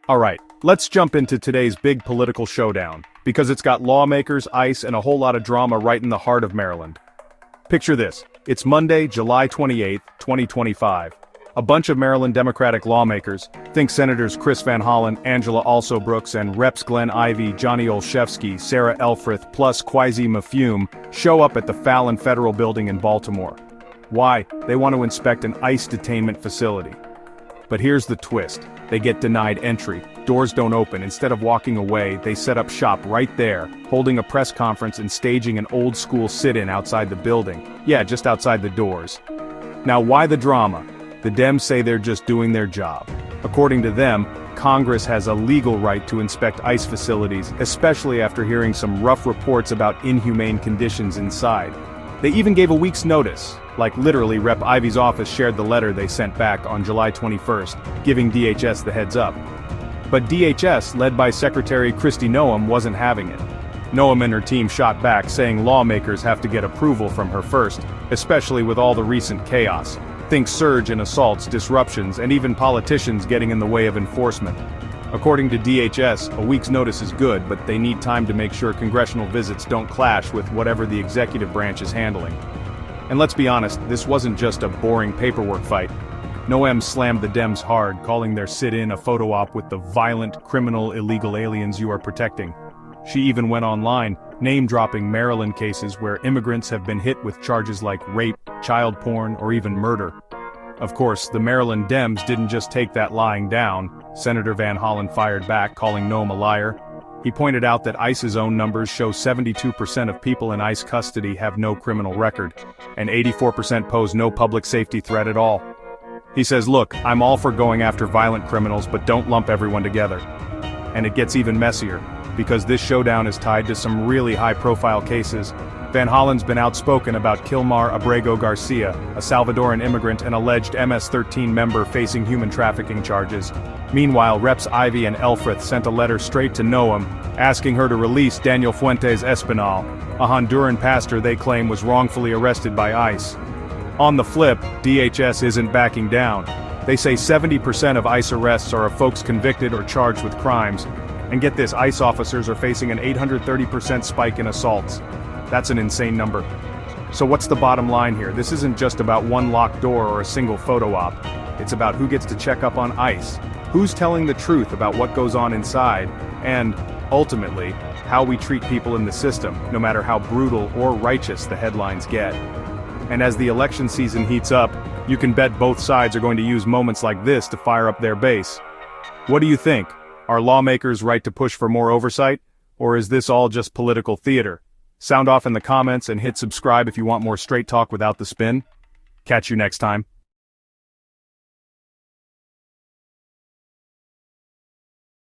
Alright, let's jump into today's big political showdown, because it's got lawmakers, ICE, and a whole lot of drama right in the heart of Maryland. Picture this, it's Monday, July 28, 2025. A bunch of Maryland Democratic lawmakers, think Senators Chris Van Hollen, Angela Alsobrooks, and Reps Glenn Ivey, Johnny Olszewski, Sarah Elfreth, plus Kwesi Mafum, show up at the Fallon Federal Building in Baltimore. Why? They want to inspect an ICE detainment facility. But here's the twist. They get denied entry, doors don't open, instead of walking away, they set up shop right there, holding a press conference and staging an old-school sit-in outside the building. Yeah, just outside the doors. Now why the drama? The Dems say they're just doing their job. According to them, Congress has a legal right to inspect ICE facilities, especially after hearing some rough reports about inhumane conditions inside. They even gave a week's notice, like literally Rep. Ivey's office shared the letter they sent back on July 21st, giving DHS the heads up. But DHS, led by Secretary Noem, wasn't having it. Noem and her team shot back, saying lawmakers have to get approval from her first, especially with all the recent chaos. Think surge in assaults, disruptions, and even politicians getting in the way of enforcement. According to DHS, a week's notice is good, but they need time to make sure congressional visits don't clash with whatever the executive branch is handling. And let's be honest, this wasn't just a boring paperwork fight. Noem slammed the Dems hard, calling their sit-in a photo op with the violent, criminal, illegal aliens you are protecting. She even went online, name-dropping Maryland cases where immigrants have been hit with charges like rape, child porn, or even murder. Of course, the Maryland Dems didn't just take that lying down. Senator Van Hollen fired back, calling Noem a liar. He pointed out that ICE's own numbers show 72% of people in ICE custody have no criminal record, and 84% pose no public safety threat at all. He says, look, I'm all for going after violent criminals, but don't lump everyone together. And it gets even messier, because this showdown is tied to some really high-profile cases. Van Hollen's been outspoken about Kilmar Abrego Garcia, a Salvadoran immigrant and alleged MS-13 member facing human trafficking charges. Meanwhile, Reps Ivey and Elfreth sent a letter straight to Noem, asking her to release Daniel Fuentes Espinal, a Honduran pastor they claim was wrongfully arrested by ICE. On the flip, DHS isn't backing down. They say 70% of ICE arrests are of folks convicted or charged with crimes. And get this, ICE officers are facing an 830% spike in assaults. That's an insane number. So what's the bottom line here? This isn't just about one locked door or a single photo op. It's about who gets to check up on ICE, who's telling the truth about what goes on inside, and, ultimately, how we treat people in the system, no matter how brutal or righteous the headlines get. And as the election season heats up, you can bet both sides are going to use moments like this to fire up their base. What do you think? Are lawmakers right to push for more oversight? Or is this all just political theater? Sound off in the comments and hit subscribe if you want more straight talk without the spin. Catch you next time.